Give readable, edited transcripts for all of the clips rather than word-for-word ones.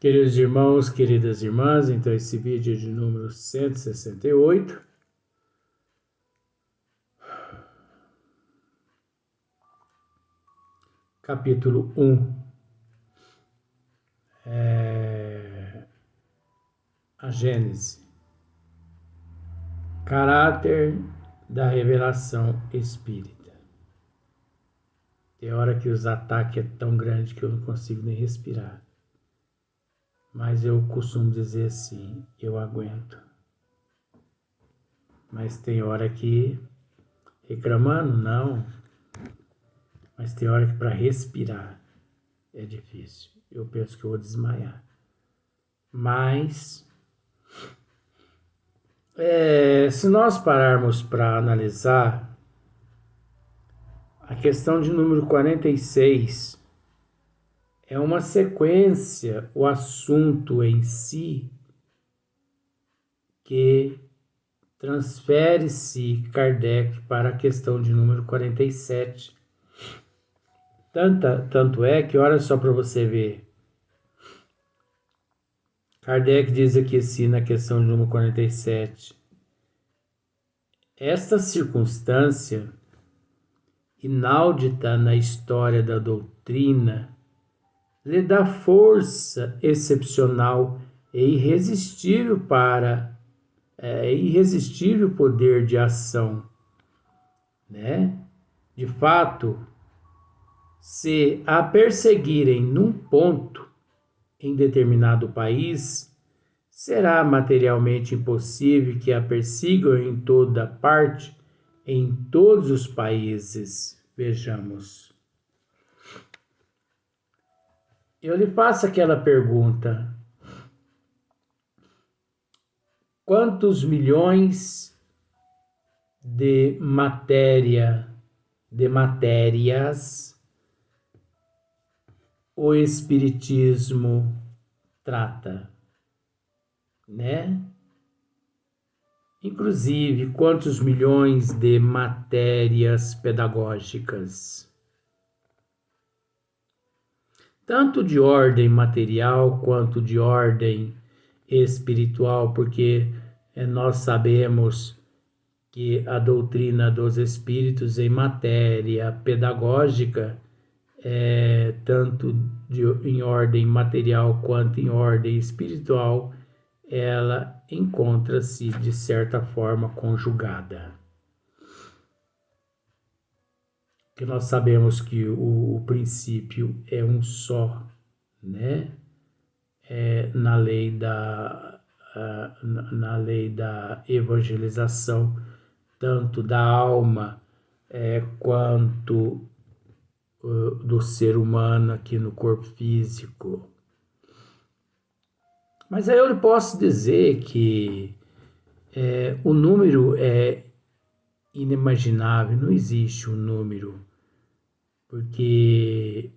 Queridos irmãos, queridas irmãs, então esse vídeo é de número 168. Capítulo 1. A Gênese. Caráter da revelação espírita. Tem hora que os ataques é tão grande que eu não consigo nem respirar. Mas eu costumo dizer assim, eu aguento. Mas tem hora que, reclamando, não. Mas tem hora que para respirar é difícil. Eu penso que eu vou desmaiar. Mas, se nós pararmos para analisar, a questão de número 46 é uma sequência, o assunto em si, que transfere-se Kardec para a questão de número 47. Tanto é que, olha só para você ver, Kardec diz aqui assim na questão de número 47, esta circunstância inaudita na história da doutrina lhe dá força excepcional e irresistível irresistível poder de ação, né? De fato, se a perseguirem num ponto em determinado país, será materialmente impossível que a persigam em toda parte, em todos os países. Vejamos. Eu lhe faço aquela pergunta: quantos milhões de matérias o Espiritismo trata, né? Inclusive, quantos milhões de matérias pedagógicas? Tanto de ordem material quanto de ordem espiritual, porque nós sabemos que a doutrina dos espíritos em matéria pedagógica, tanto em ordem material quanto em ordem espiritual, ela encontra-se de certa forma conjugada. Que nós sabemos que o princípio é um só, né? Na lei da evangelização, tanto da alma quanto do ser humano aqui no corpo físico. Mas aí eu lhe posso dizer que o número é inimaginável, não existe um número, porque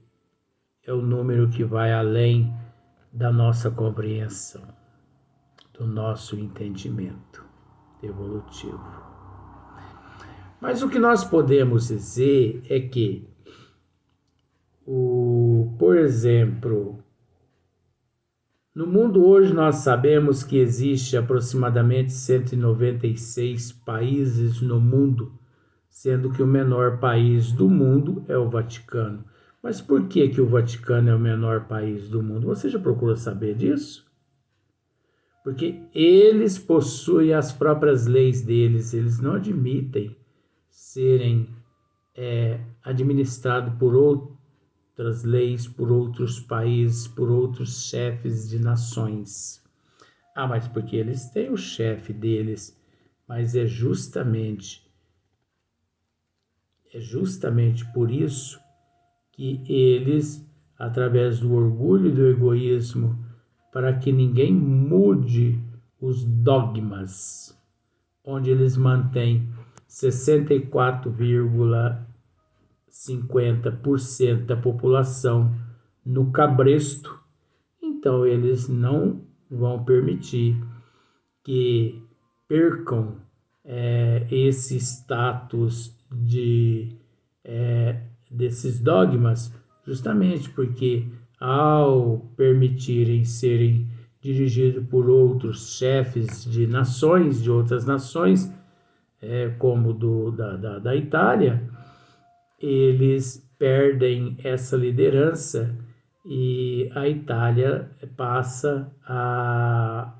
é o número que vai além da nossa compreensão, do nosso entendimento evolutivo. Mas o que nós podemos dizer é que, por exemplo, no mundo hoje nós sabemos que existe aproximadamente 196 países no mundo, sendo que o menor país do mundo é o Vaticano. Mas por que o Vaticano é o menor país do mundo? Você já procurou saber disso? Porque eles possuem as próprias leis deles, eles não admitem serem administrados por outras leis, por outros países, por outros chefes de nações. Mas porque eles têm o chefe deles, mas é justamente por isso que eles, através do orgulho e do egoísmo, para que ninguém mude os dogmas, onde eles mantêm 64,50% da população no cabresto, então eles não vão permitir que percam esse status desses dogmas, justamente porque ao permitirem serem dirigidos por outros chefes de nações, de outras nações, como da Itália, eles perdem essa liderança e a Itália passa a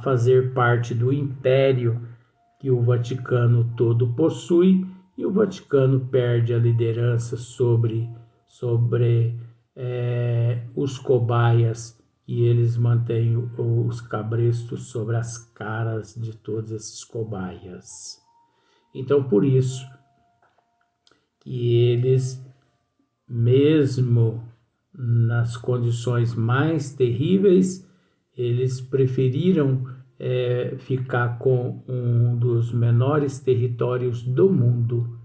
fazer parte do império que o Vaticano todo possui, e o Vaticano perde a liderança sobre os cobaias, e eles mantêm os cabrestos sobre as caras de todos esses cobaias. Então, por isso que eles, mesmo nas condições mais terríveis, eles preferiram ficar com um dos menores territórios do mundo,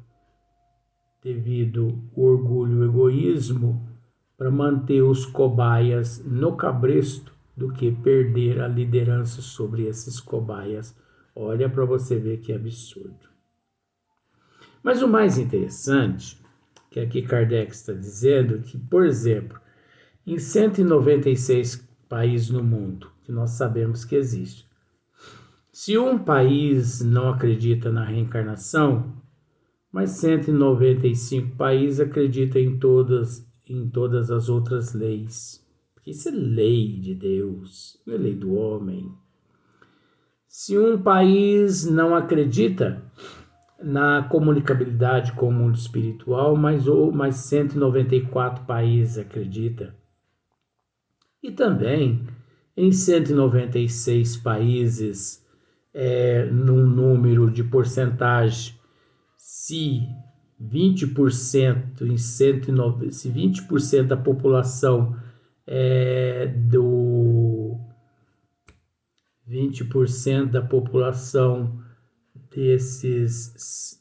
devido ao orgulho e egoísmo, para manter os cobaias no cabresto, do que perder a liderança sobre esses cobaias. Olha para você ver que absurdo. Mas o mais interessante, que aqui Kardec está dizendo, que, por exemplo, em 196 países no mundo, que nós sabemos que existe, se um país não acredita na reencarnação, mas 195 países acreditam em todas as outras leis. Porque isso é lei de Deus, não é lei do homem. Se um país não acredita na comunicabilidade com o mundo espiritual, mas 194 países acreditam. E também em 196 países, num número de porcentagem, se 20% em 109, se 20% da população 20% da população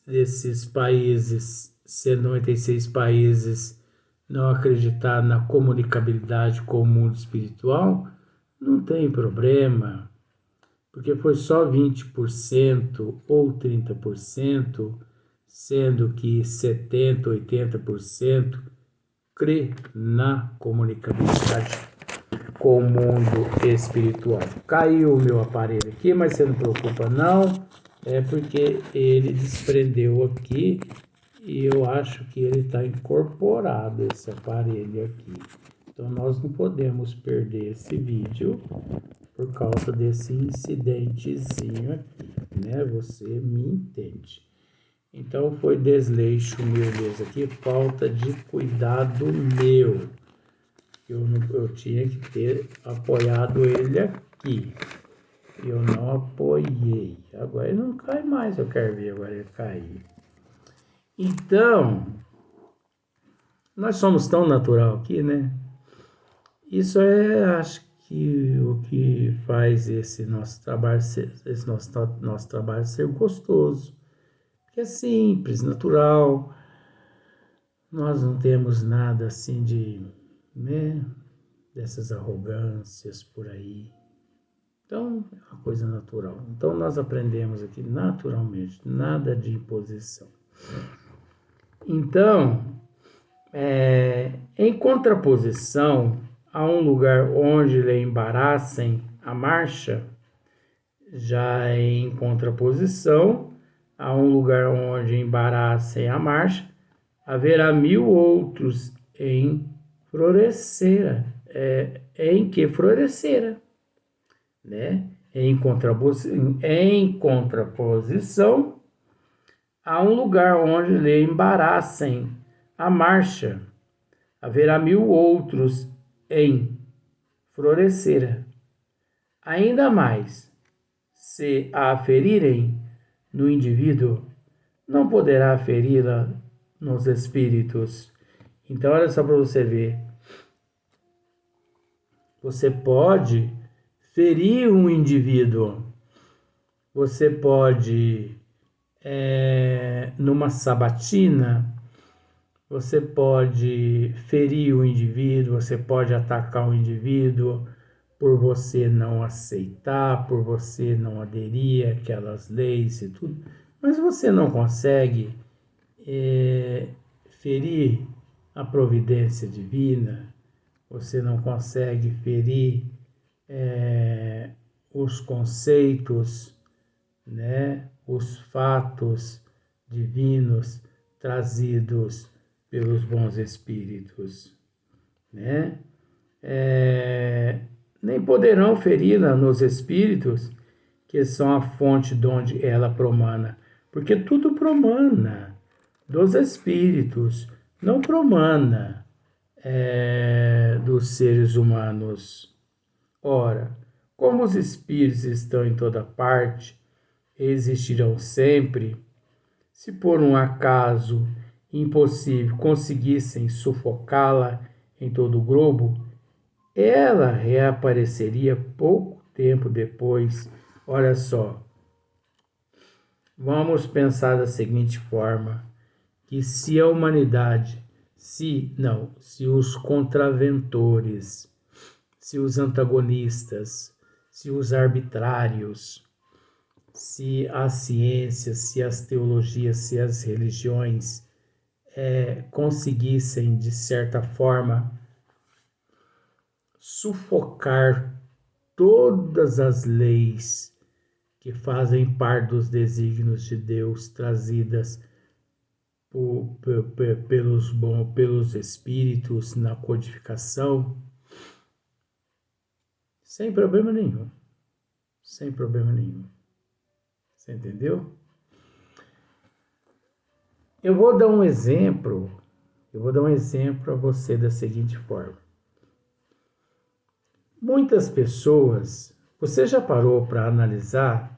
desses países, 196 países, não acreditar na comunicabilidade com o mundo espiritual, não tem problema, porque foi só 20% ou 30%, sendo que 70%, 80% crê na comunicabilidade com o mundo espiritual. Caiu o meu aparelho aqui, mas você não preocupa não, é porque ele desprendeu aqui e eu acho que ele está incorporado, esse aparelho aqui. Então nós não podemos perder esse vídeo por causa desse incidentezinho aqui, né? Você me entende. Então foi desleixo meu mesmo aqui, falta de cuidado meu. Eu tinha que ter apoiado ele aqui. Eu não apoiei. Agora ele não cai mais, eu quero ver agora ele cair. Então, nós somos tão natural aqui, né? Isso acho que o que faz esse nosso trabalho ser gostoso. Porque é simples, natural. Nós não temos nada assim de, né, dessas arrogâncias por aí. Então, é uma coisa natural. Então, nós aprendemos aqui naturalmente, nada de imposição. Então, em contraposição a um lugar onde lhe embaraçem a marcha, já em contraposição a um lugar onde embaraçem a marcha, haverá 1000 outros em florescera, em que florescera, né? Em contraposição a um lugar onde lhe embaraçem a marcha, haverá 1000 outros em florescera. Ainda mais, se a ferirem no indivíduo, não poderá feri-la nos espíritos. Então, olha só para você ver. Você pode ferir um indivíduo. Você pode, numa sabatina, você pode ferir o indivíduo, você pode atacar o indivíduo por você não aceitar, por você não aderir àquelas leis e tudo. Mas você não consegue ferir a providência divina, você não consegue ferir os conceitos, né, os fatos divinos trazidos pelos bons espíritos, né? Nem poderão feri-la nos espíritos, que são a fonte de onde ela promana, porque tudo promana dos espíritos, não promana dos seres humanos. Ora, como os espíritos estão em toda parte, existirão sempre, se por um acaso impossível conseguissem sufocá-la em todo o globo, ela reapareceria pouco tempo depois. Olha só, vamos pensar da seguinte forma, que se a humanidade, se os contraventores, se os antagonistas, se os arbitrários, se as ciências, se as teologias, se as religiões conseguissem, de certa forma, sufocar todas as leis que fazem parte dos desígnios de Deus trazidas pelos espíritos na codificação, sem problema nenhum. Sem problema nenhum. Você entendeu? Eu vou dar um exemplo a você da seguinte forma. Muitas pessoas, você já parou para analisar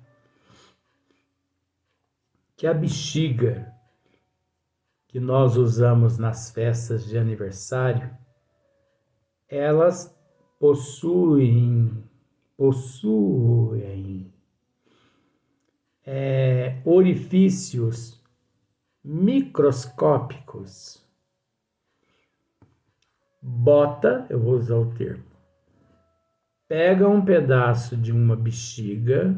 que a bexiga que nós usamos nas festas de aniversário, elas possuem orifícios microscópicos. Eu vou usar o termo, pega um pedaço de uma bexiga,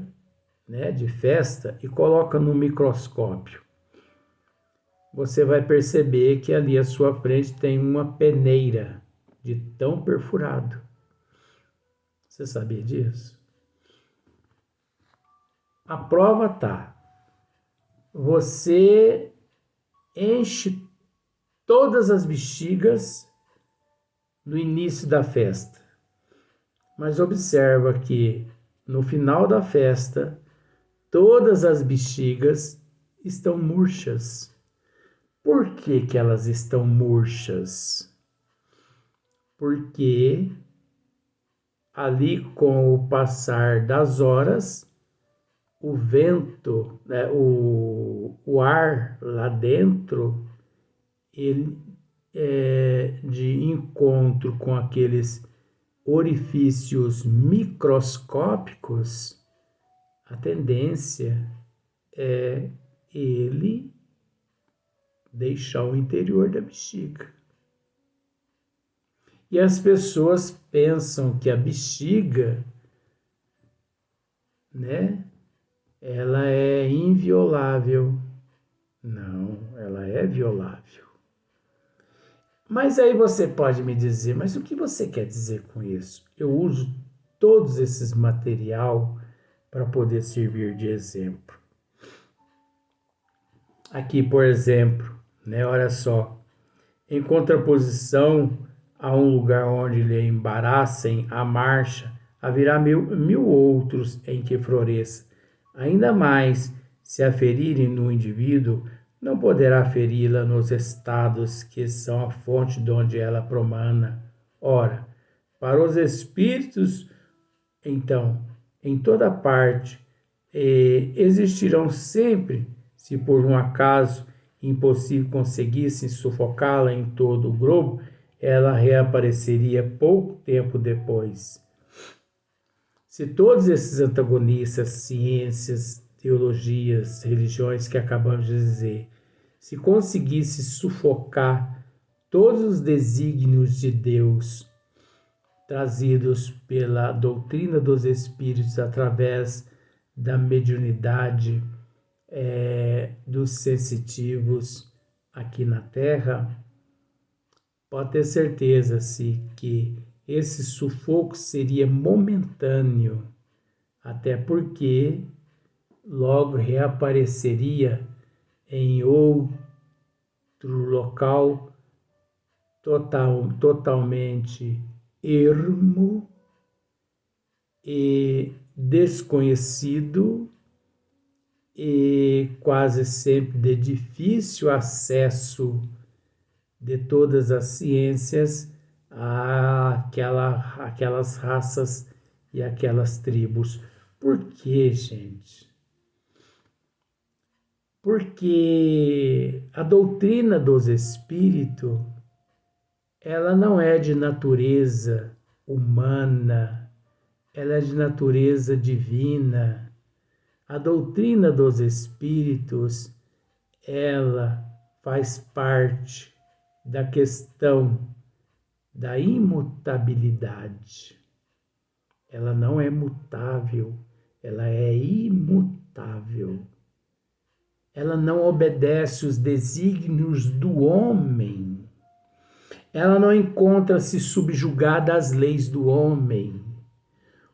né, de festa e coloca no microscópio. Você vai perceber que ali à sua frente tem uma peneira de tão perfurado. Você sabia disso? A prova tá. Você enche todas as bexigas no início da festa. Mas observa que no final da festa, todas as bexigas estão murchas. Por que que elas estão murchas? Porque ali, com o passar das horas, o vento, né, o ar lá dentro, ele de encontro com aqueles orifícios microscópicos, a tendência é ele deixar o interior da bexiga. E as pessoas pensam que a bexiga, né, ela é inviolável. Não, ela é violável. Mas aí você pode me dizer, mas o que você quer dizer com isso? Eu uso todos esses material para poder servir de exemplo. Aqui, por exemplo, né, olha só, em contraposição a um lugar onde lhe embaraçem a marcha, haverá mil outros em que floresça. Ainda mais, se a ferirem no indivíduo, não poderá feri-la nos estados que são a fonte de onde ela promana. Ora, para os espíritos, então, em toda parte, existirão sempre, se por um acaso impossível conseguissem sufocá-la em todo o globo, ela reapareceria pouco tempo depois. Se todos esses antagonistas, ciências, teologias, religiões que acabamos de dizer, se conseguisse sufocar todos os desígnios de Deus trazidos pela doutrina dos espíritos através da mediunidade dos sensitivos aqui na Terra, pode ter certeza que esse sufoco seria momentâneo, até porque logo reapareceria em outro local totalmente ermo e desconhecido e quase sempre de difícil acesso de todas as ciências àquelas raças e aquelas tribos. Por quê, gente? Porque a doutrina dos espíritos, ela não é de natureza humana, ela é de natureza divina. A doutrina dos espíritos, ela faz parte da questão da imutabilidade. Ela não é mutável, ela é imutável. Ela não obedece os desígnios do homem. Ela não encontra-se subjugada às leis do homem.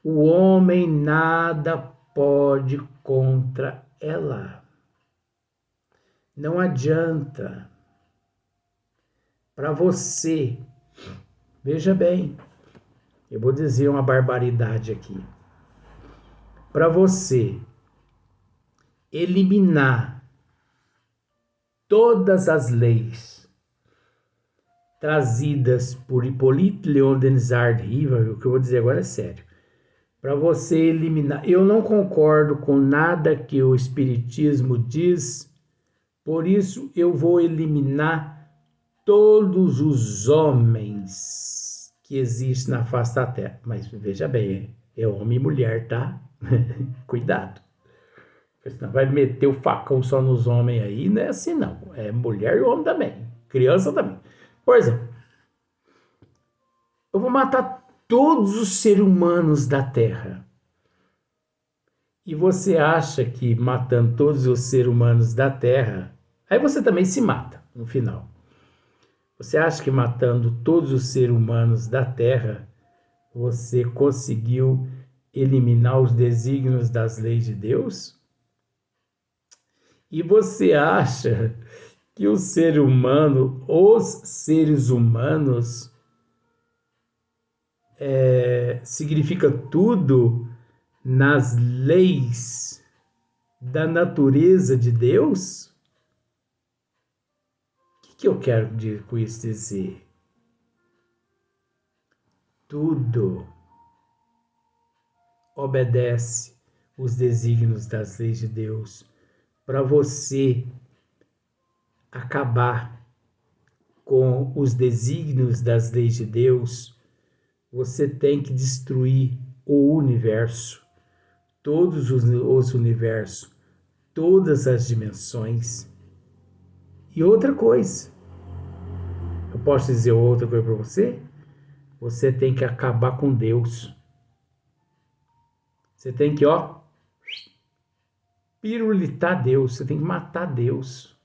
O homem nada pode contra ela. Não adianta. Para você, veja bem, eu vou dizer uma barbaridade aqui. Para você eliminar todas as leis trazidas por Hippolyte Léon Denisard Riva, o que eu vou dizer agora é sério. Para você eliminar, eu não concordo com nada que o Espiritismo diz, por isso eu vou eliminar todos os homens que existem na face da Terra. Mas veja bem, é homem e mulher, tá? Cuidado. Senão vai meter o facão só nos homens aí, não é assim não. É mulher e homem também. Criança também. Por exemplo, eu vou matar todos os seres humanos da Terra. E você acha que matando todos os seres humanos da Terra, aí você também se mata no final. Você acha que matando todos os seres humanos da Terra, você conseguiu eliminar os desígnios das leis de Deus? E você acha que o ser humano, os seres humanos, significa tudo nas leis da natureza de Deus? O que eu quero com isso dizer? Tudo obedece os desígnios das leis de Deus. Para você acabar com os desígnios das leis de Deus, você tem que destruir o universo, todos os universos, todas as dimensões. E outra coisa, eu posso dizer outra coisa para você? Você tem que acabar com Deus. Você tem que, pirulitar Deus, você tem que matar Deus.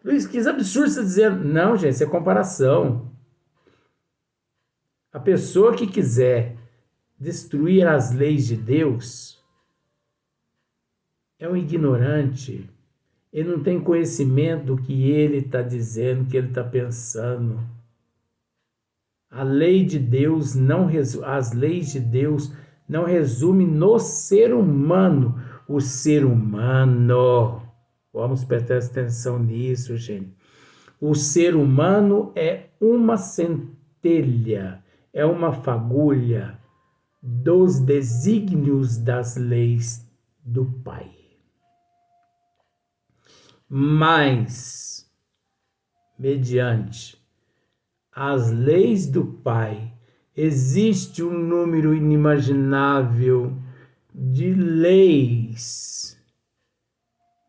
Luiz, que absurdo você dizer. Não, gente, isso é comparação. A pessoa que quiser destruir as leis de Deus é um ignorante. Ele não tem conhecimento do que ele está dizendo, que ele está pensando. A lei de Deus as leis de Deus não resumem no ser humano. O ser humano, vamos prestar atenção nisso, gente. O ser humano é uma centelha, é uma fagulha dos desígnios das leis do Pai. Mas, mediante as leis do Pai, existe um número inimaginável de leis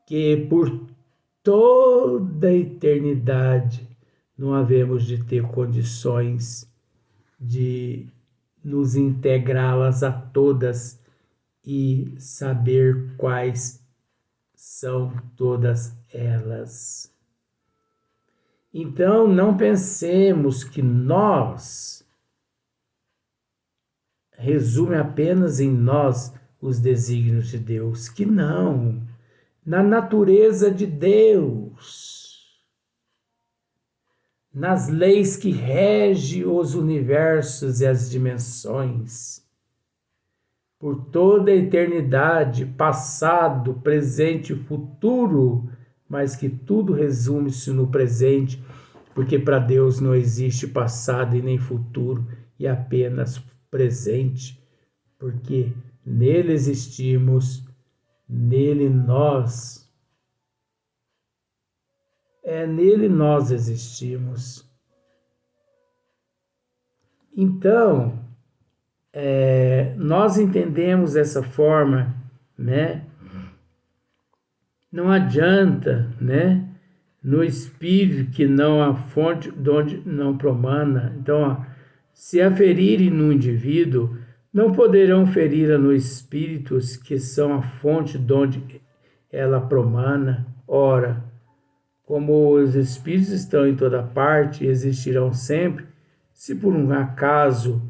que por toda a eternidade não havemos de ter condições de nos integrá-las a todas e saber quais são todas elas. Então, não pensemos que nós resume apenas em nós os desígnios de Deus, que não, na natureza de Deus, nas leis que regem os universos e as dimensões, por toda a eternidade, passado, presente e futuro, mas que tudo resume-se no presente, porque para Deus não existe passado e nem futuro, e apenas presente, porque nele existimos, nele nós existimos. Então, nós entendemos dessa forma, né? Não adianta, né? No espírito que não há fonte de onde não promana. Então, se aferirem no indivíduo, não poderão ferir no espírito que são a fonte de onde ela promana. Ora, como os espíritos estão em toda parte e existirão sempre, se por um acaso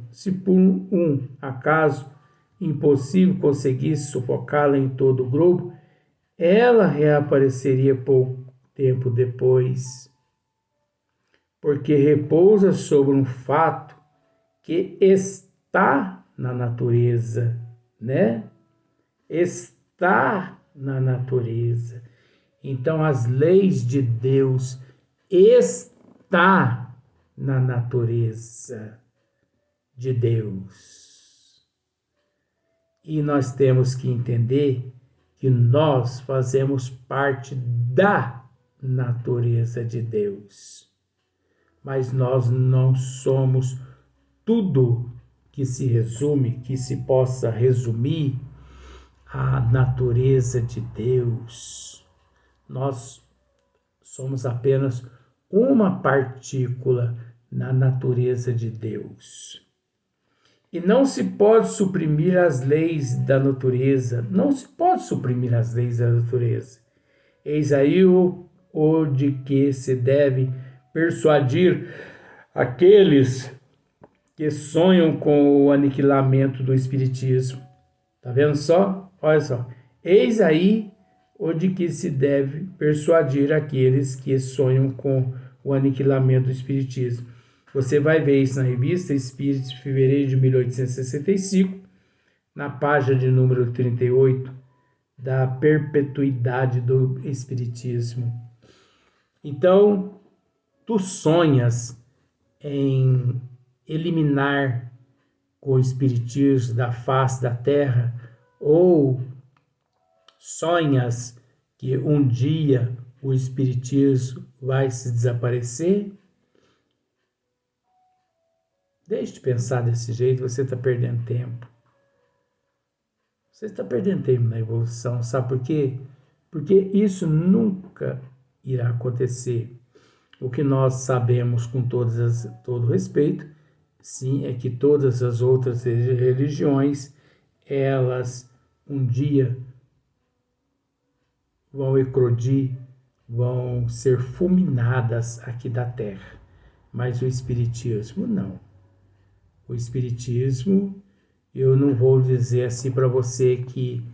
impossível conseguisse sufocá-la em todo o globo, ela reapareceria pouco tempo depois, porque repousa sobre um fato que está na natureza, né? Está na natureza. Então, as leis de Deus está na natureza de Deus. E nós temos que entender que nós fazemos parte da natureza de Deus. Mas nós não somos tudo que se resume, que se possa resumir à natureza de Deus. Nós somos apenas uma partícula na natureza de Deus. E não se pode suprimir as leis da natureza. Não se pode suprimir as leis da natureza. Eis aí o de que se deve persuadir aqueles que sonham com o aniquilamento do espiritismo. Tá vendo só? Olha só. Eis aí o de que se deve persuadir aqueles que sonham com o aniquilamento do espiritismo. Você vai ver isso na revista Espíritos de fevereiro de 1865, na página de número 38, da perpetuidade do espiritismo. Então, tu sonhas em eliminar o espiritismo da face da terra, ou sonhas que um dia o espiritismo vai se desaparecer? Deixe de pensar desse jeito, você está perdendo tempo. Você está perdendo tempo na evolução, sabe por quê? Porque isso nunca irá acontecer. O que nós sabemos com todo respeito, sim, é que todas as outras religiões, elas um dia vão eclodir, vão ser fulminadas aqui da Terra. Mas o Espiritismo não. O Espiritismo, eu não vou dizer assim para você que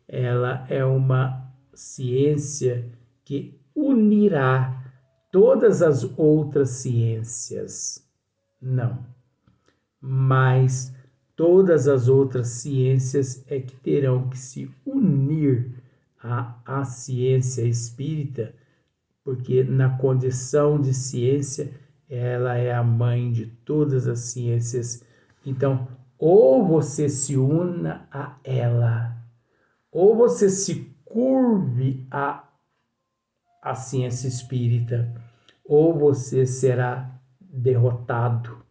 ela é uma ciência que unirá todas as outras ciências. Não. Mas todas as outras ciências é que terão que se unir à ciência espírita, porque na condição de ciência ela é a mãe de todas as ciências. Então, ou você se una a ela, ou você se curve à ciência espírita, ou você será derrotado,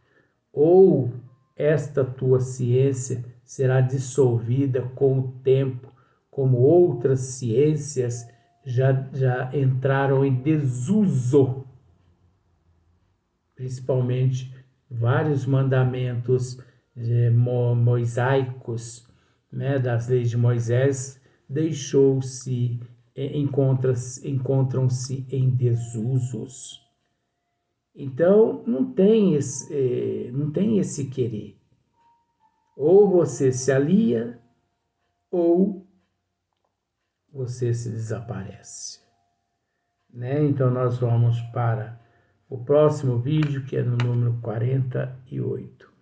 ou esta tua ciência será dissolvida com o tempo, como outras ciências já entraram em desuso. Principalmente vários mandamentos mosaicos, né, das leis de Moisés, encontram-se em desusos. Então, não tem esse querer. Ou você se alia, ou você se desaparece. Né? Então, nós vamos para o próximo vídeo, que é no número 48.